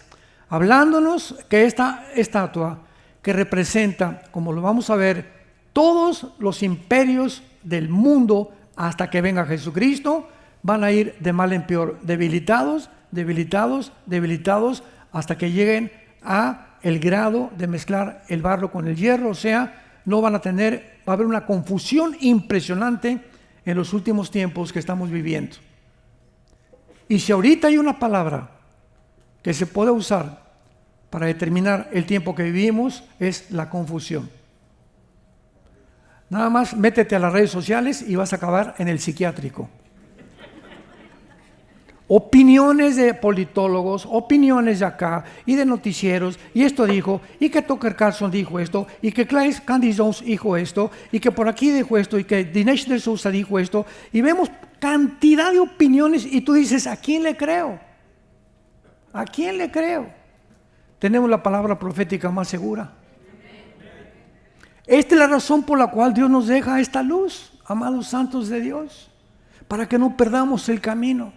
Hablándonos que esta estatua, que representa, como lo vamos a ver, todos los imperios del mundo hasta que venga Jesucristo, van a ir de mal en peor, debilitados, debilitados, debilitados, hasta que lleguen a el grado de mezclar el barro con el hierro. O sea, va a haber una confusión impresionante en los últimos tiempos que estamos viviendo. Y si ahorita hay una palabra que se puede usar para determinar el tiempo que vivimos, es la confusión. Nada más métete a las redes sociales y vas a acabar en el psiquiátrico. Opiniones de politólogos, opiniones de acá y de noticieros, y esto dijo, y que Tucker Carlson dijo esto, y que Candace Jones dijo esto, y que por aquí dijo esto, y que Dinesh D'Souza dijo esto, y vemos cantidad de opiniones, y tú dices, ¿a quién le creo? ¿A quién le creo? tenemos la palabra profética más segura. Esta es la razón por la cual Dios nos deja esta luz, amados santos de Dios, para que no perdamos el camino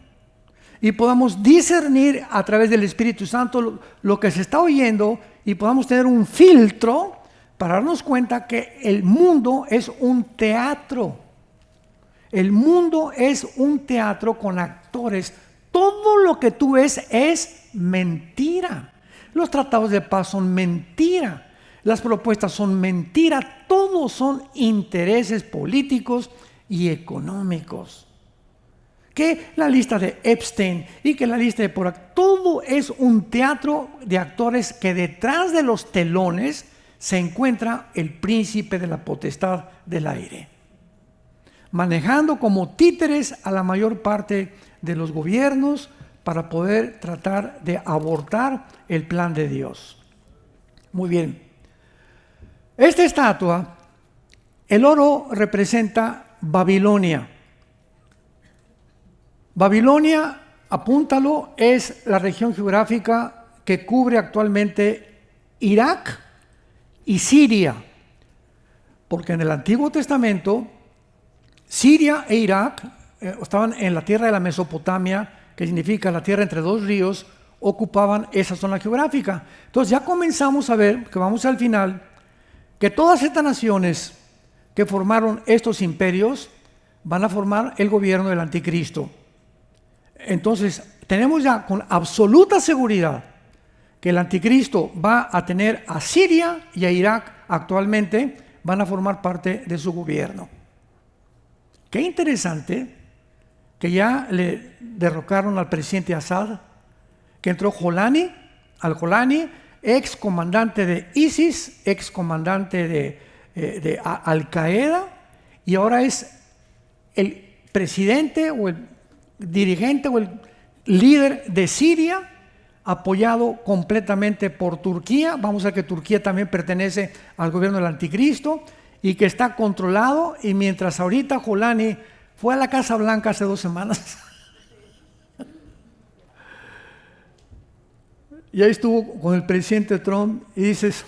y podamos discernir a través del Espíritu Santo lo que se está oyendo y podamos tener un filtro para darnos cuenta que el mundo es un teatro. El mundo es un teatro con actores. Todo lo que tú ves es mentira. Los tratados de paz son mentira. Las propuestas son mentira. Todos son intereses políticos y económicos. Que la lista de Epstein y que la lista de por aquí, todo es un teatro de actores que detrás de los telones se encuentra el príncipe de la potestad del aire, manejando como títeres a la mayor parte de los gobiernos para poder tratar de abortar el plan de Dios. Muy bien. Esta estatua, el oro representa Babilonia. Babilonia, apúntalo, es la región geográfica que cubre actualmente Irak y Siria, porque en el Antiguo Testamento Siria e Irak estaban en la tierra de la Mesopotamia, que significa la tierra entre dos ríos, ocupaban esa zona geográfica. Entonces ya comenzamos a ver, que vamos al final, que todas estas naciones que formaron estos imperios van a formar el gobierno del anticristo. Entonces tenemos ya con absoluta seguridad que el anticristo va a tener a Siria y a Irak actualmente, van a formar parte de su gobierno. Qué interesante que ya le derrocaron al presidente Assad, que entró al-Jolani, ex comandante de ISIS, ex comandante de Al-Qaeda, y ahora es el presidente o el dirigente o el líder de Siria, apoyado completamente por Turquía. Vamos a ver que Turquía también pertenece al gobierno del anticristo y que está controlado, y mientras ahorita Jolani fue a la Casa Blanca hace 2 semanas y ahí estuvo con el presidente Trump y dices,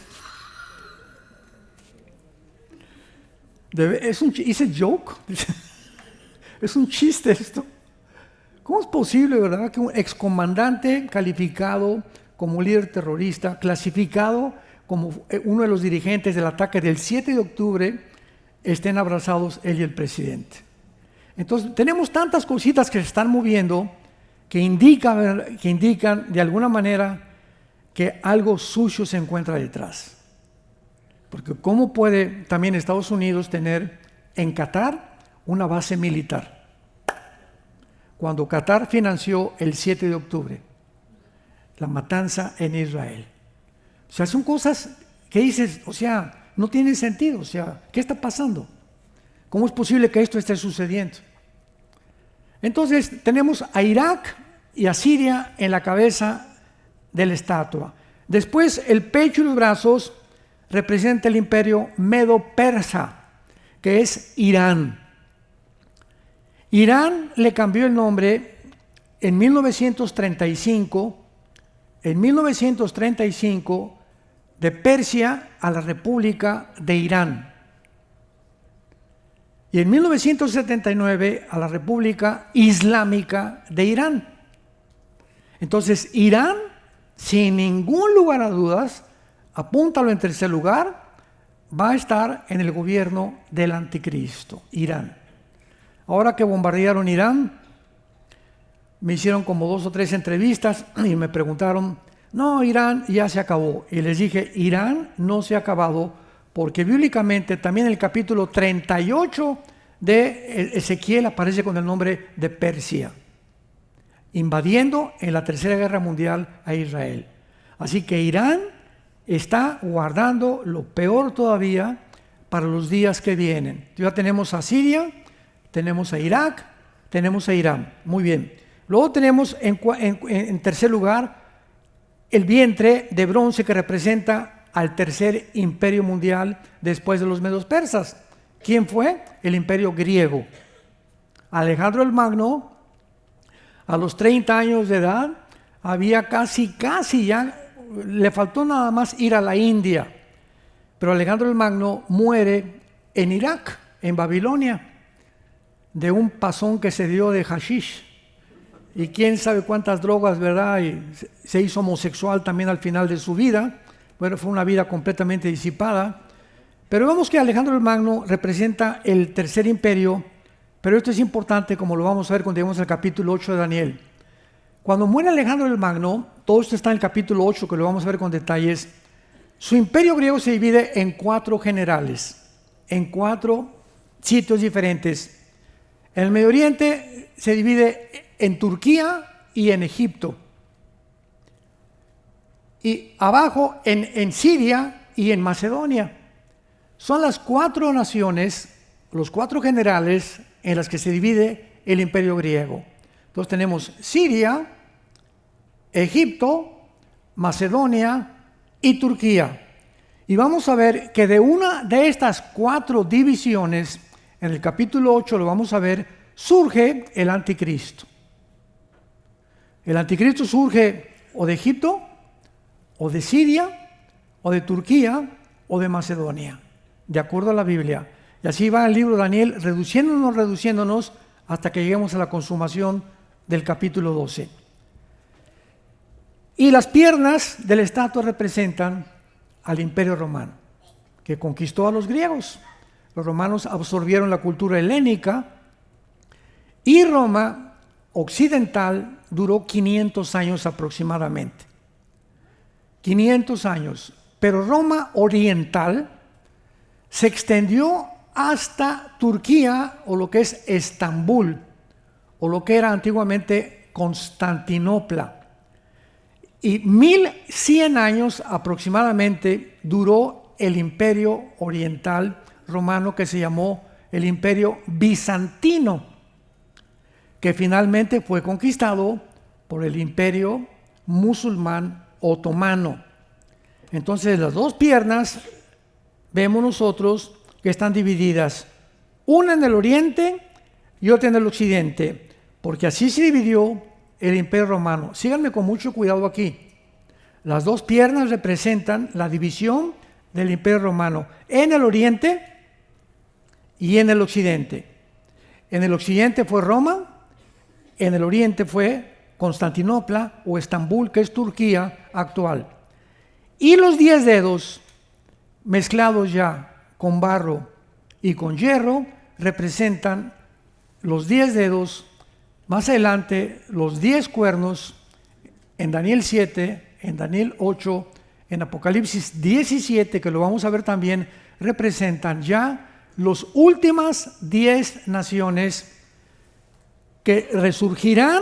¿es un joke? ¿Es un chiste esto? ¿Cómo es posible, verdad, que un excomandante calificado como líder terrorista, clasificado como uno de los dirigentes del ataque del 7 de octubre, estén abrazados él y el presidente? Entonces, tenemos tantas cositas que se están moviendo que indican de alguna manera que algo sucio se encuentra detrás. Porque ¿cómo puede también Estados Unidos tener en Qatar una base militar? Cuando Qatar financió el 7 de octubre, la matanza en Israel. O sea, son cosas que dices, o sea, no tienen sentido. O sea, ¿qué está pasando? ¿Cómo es posible que esto esté sucediendo? Entonces, tenemos a Irak y a Siria en la cabeza de la estatua. Después, el pecho y los brazos representa el imperio medo-persa, que es Irán. Irán le cambió el nombre en 1935, de Persia a la República de Irán. Y en 1979 a la República Islámica de Irán. Entonces, Irán, sin ningún lugar a dudas, apúntalo en tercer lugar, va a estar en el gobierno del anticristo, Irán. Ahora que bombardearon Irán, me hicieron como 2 o 3 entrevistas y me preguntaron, no, Irán ya se acabó. Y les dije, Irán no se ha acabado, porque bíblicamente también en el capítulo 38 de Ezequiel aparece con el nombre de Persia, invadiendo en la Tercera Guerra Mundial a Israel. Así que Irán está guardando lo peor todavía para los días que vienen. Ya tenemos a Siria, tenemos a Irak, tenemos a Irán. Muy bien. Luego tenemos en tercer lugar el vientre de bronce, que representa al tercer imperio mundial después de los medos persas. ¿Quién fue? El imperio griego. Alejandro el Magno, a los 30 años de edad, había casi ya le faltó nada más ir a la India. Pero Alejandro el Magno muere en Irak, en Babilonia, de un pasón que se dio de hashish. Y quién sabe cuántas drogas, ¿verdad? Y se hizo homosexual también al final de su vida. Bueno, fue una vida completamente disipada. Pero vemos que Alejandro el Magno representa el tercer imperio, pero esto es importante, como lo vamos a ver cuando lleguemos al capítulo 8 de Daniel. Cuando muere Alejandro el Magno, todo esto está en el capítulo 8, que lo vamos a ver con detalles. Su imperio griego se divide en 4 generales, en 4 sitios diferentes. En el Medio Oriente se divide en Turquía y en Egipto. Y abajo en Siria y en Macedonia. Son las 4 naciones, los 4 generales en las que se divide el imperio griego. Entonces tenemos Siria, Egipto, Macedonia y Turquía. Y vamos a ver que de una de estas 4 divisiones, en el capítulo 8 lo vamos a ver, surge el anticristo. El anticristo surge o de Egipto, o de Siria, o de Turquía, o de Macedonia, de acuerdo a la Biblia. Y así va el libro de Daniel, reduciéndonos, hasta que lleguemos a la consumación del capítulo 12. Y las piernas de la estatua representan al imperio romano, que conquistó a los griegos. Los romanos absorbieron la cultura helénica, y Roma occidental duró 500 años aproximadamente. 500 años. Pero Roma oriental se extendió hasta Turquía, o lo que es Estambul, o lo que era antiguamente Constantinopla. Y 1100 años aproximadamente duró el imperio oriental romano, que se llamó el imperio bizantino, que finalmente fue conquistado por el imperio musulmán otomano. Entonces las 2 piernas vemos nosotros que están divididas, una en el oriente y otra en el occidente, porque así se dividió el imperio romano. Síganme con mucho cuidado aquí. Las 2 piernas representan la división del imperio romano en el oriente y en el occidente. En el occidente fue Roma, en el oriente fue Constantinopla o Estambul, que es Turquía actual. Y los 10 dedos mezclados ya con barro y con hierro representan los 10 dedos. Más adelante, los 10 cuernos en Daniel 7, en Daniel 8, en Apocalipsis 17, que lo vamos a ver también, representan ya las últimas 10 naciones que resurgirán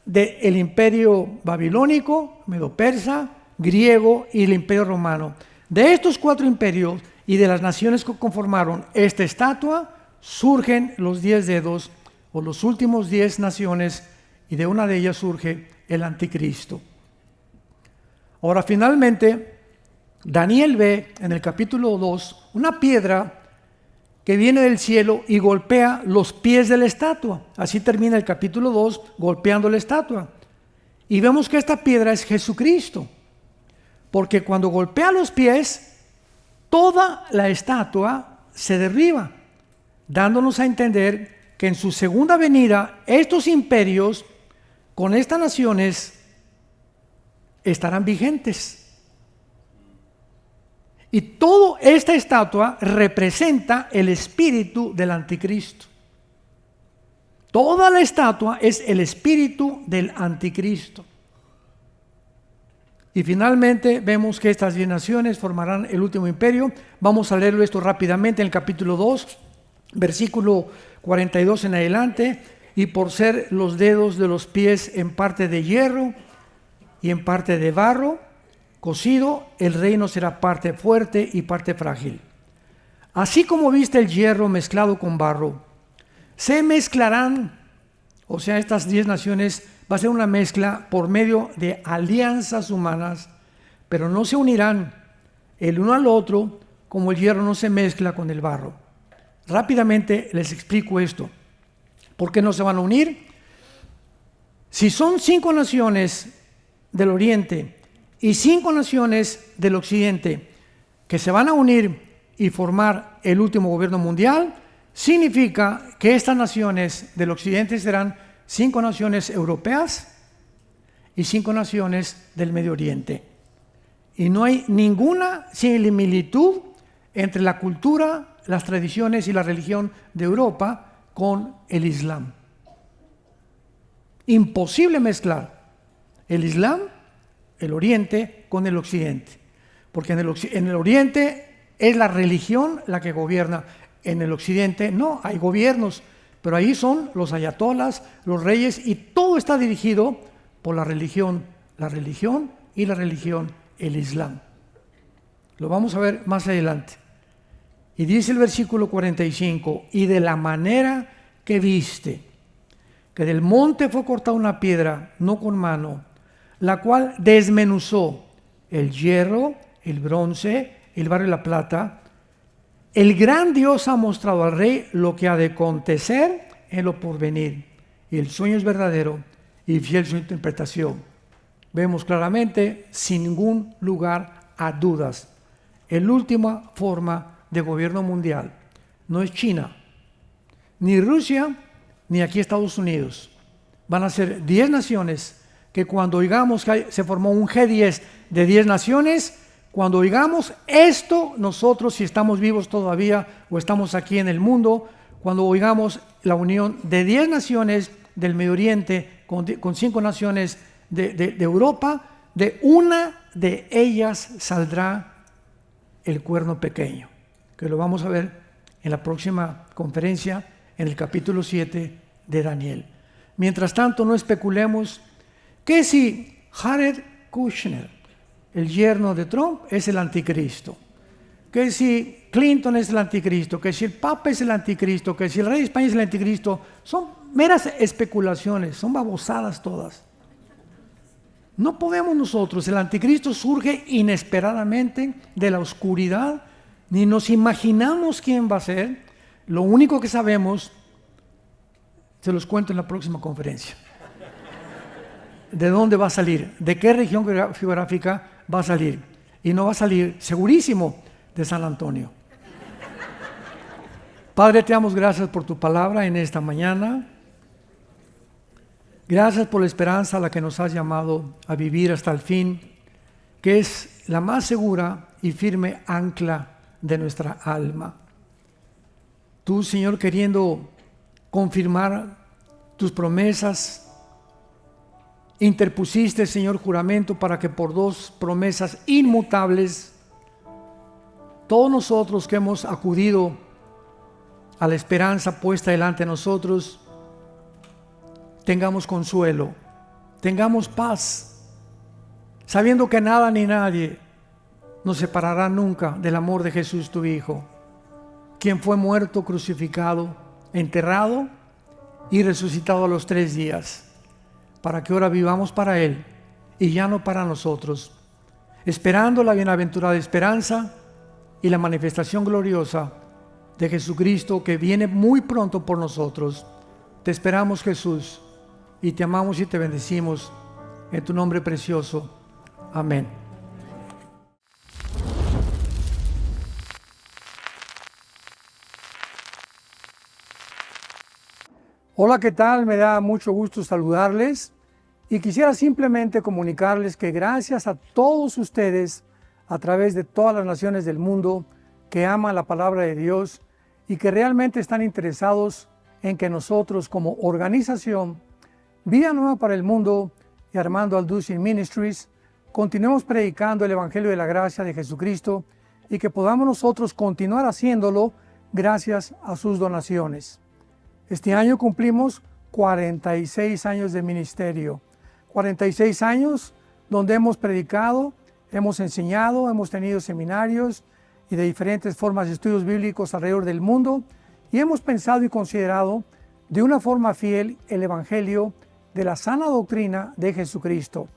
del imperio babilónico, medo-persa, griego y el imperio romano. De estos 4 imperios y de las naciones que conformaron esta estatua, surgen los 10 dedos, o los últimos 10 naciones, y de una de ellas surge el anticristo. Ahora, finalmente, Daniel ve en el capítulo 2 una piedra que viene del cielo y golpea los pies de la estatua. Así termina el capítulo 2, golpeando la estatua. Y vemos que esta piedra es Jesucristo, porque cuando golpea los pies, toda la estatua se derriba, dándonos a entender que en su segunda venida, estos imperios con estas naciones estarán vigentes. Y toda esta estatua representa el espíritu del anticristo. Toda la estatua es el espíritu del anticristo. Y finalmente vemos que estas 10 naciones formarán el último imperio. Vamos a leerlo esto rápidamente en el capítulo 2, versículo 42 en adelante. Y por ser los dedos de los pies en parte de hierro y en parte de barro cocido, el reino será parte fuerte y parte frágil. Así como viste el hierro mezclado con barro, se mezclarán, o sea, estas 10 naciones va a ser una mezcla por medio de alianzas humanas, pero no se unirán el uno al otro como el hierro no se mezcla con el barro. Rápidamente les explico esto. ¿Por qué no se van a unir? Si son 5 naciones del oriente y 5 naciones del occidente que se van a unir y formar el último gobierno mundial, significa que estas naciones del occidente serán 5 naciones europeas y 5 naciones del Medio Oriente. Y no hay ninguna similitud entre la cultura, las tradiciones y la religión de Europa con el Islam. Imposible mezclar el Islam, el Oriente, con el Occidente. Porque en el Oriente es la religión la que gobierna. En el Occidente no, hay gobiernos, pero ahí son los ayatolas, los reyes, y todo está dirigido por la religión, el Islam. Lo vamos a ver más adelante. Y dice el versículo 45, y de la manera que viste, que del monte fue cortada una piedra, no con mano, la cual desmenuzó el hierro, el bronce, el barro y la plata. El gran Dios ha mostrado al rey lo que ha de acontecer en lo porvenir. Y el sueño es verdadero y fiel su interpretación. Vemos claramente, sin ningún lugar a dudas, la última forma de gobierno mundial no es China, ni Rusia, ni aquí Estados Unidos. Van a ser 10 naciones que cuando oigamos que se formó un G10 de 10 naciones, cuando oigamos esto, nosotros, si estamos vivos todavía o estamos aquí en el mundo, cuando oigamos la unión de 10 naciones del Medio Oriente con 5 naciones de Europa, de una de ellas saldrá el cuerno pequeño, que lo vamos a ver en la próxima conferencia, en el capítulo 7 de Daniel. Mientras tanto, no especulemos que si Jared Kushner, el yerno de Trump, es el anticristo, que si Clinton es el anticristo, que si el Papa es el anticristo, que si el rey de España es el anticristo, son meras especulaciones, son babosadas todas. No podemos nosotros, el anticristo surge inesperadamente de la oscuridad, ni nos imaginamos quién va a ser. Lo único que sabemos, se los cuento en la próxima conferencia. ¿De dónde va a salir? ¿De qué región geográfica va a salir? Y no va a salir, segurísimo, de San Antonio. Padre, te damos gracias por tu palabra en esta mañana. Gracias por la esperanza a la que nos has llamado a vivir hasta el fin, que es la más segura y firme ancla de nuestra alma. Tú, Señor, queriendo confirmar tus promesas, interpusiste, Señor, juramento para que por 2 promesas inmutables, todos nosotros que hemos acudido a la esperanza puesta delante de nosotros, tengamos consuelo, tengamos paz, sabiendo que nada ni nadie nos separará nunca del amor de Jesús tu Hijo, quien fue muerto, crucificado, enterrado y resucitado a los 3 días, para que ahora vivamos para Él y ya no para nosotros, esperando la bienaventurada esperanza y la manifestación gloriosa de Jesucristo, que viene muy pronto por nosotros. Te esperamos, Jesús, y te amamos y te bendecimos en tu nombre precioso. Amén. Hola, ¿qué tal? Me da mucho gusto saludarles y quisiera simplemente comunicarles que gracias a todos ustedes a través de todas las naciones del mundo que aman la palabra de Dios y que realmente están interesados en que nosotros como organización Vida Nueva para el Mundo y Armando Alducin Ministries continuemos predicando el Evangelio de la Gracia de Jesucristo y que podamos nosotros continuar haciéndolo gracias a sus donaciones. Este año cumplimos 46 años de ministerio, 46 años donde hemos predicado, hemos enseñado, hemos tenido seminarios y de diferentes formas de estudios bíblicos alrededor del mundo y hemos pensado y considerado de una forma fiel el Evangelio de la sana doctrina de Jesucristo.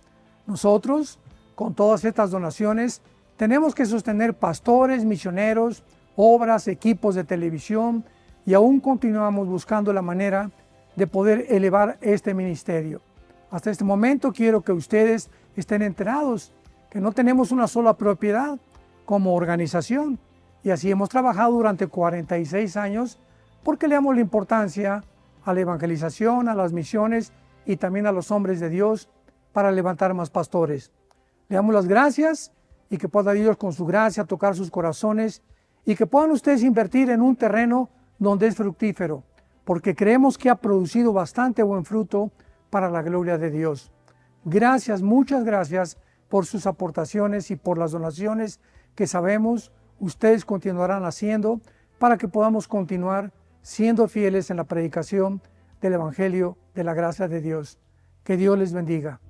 Nosotros, con todas estas donaciones, tenemos que sostener pastores, misioneros, obras, equipos de televisión y aún continuamos buscando la manera de poder elevar este ministerio. Hasta este momento quiero que ustedes estén enterados que no tenemos una sola propiedad como organización. Y así hemos trabajado durante 46 años porque le damos la importancia a la evangelización, a las misiones y también a los hombres de Dios para levantar más pastores. Le damos las gracias y que pueda Dios con su gracia tocar sus corazones y que puedan ustedes invertir en un terreno donde es fructífero, porque creemos que ha producido bastante buen fruto para la gloria de Dios. Gracias, muchas gracias por sus aportaciones y por las donaciones que sabemos ustedes continuarán haciendo para que podamos continuar siendo fieles en la predicación del Evangelio de la gracia de Dios. Que Dios les bendiga.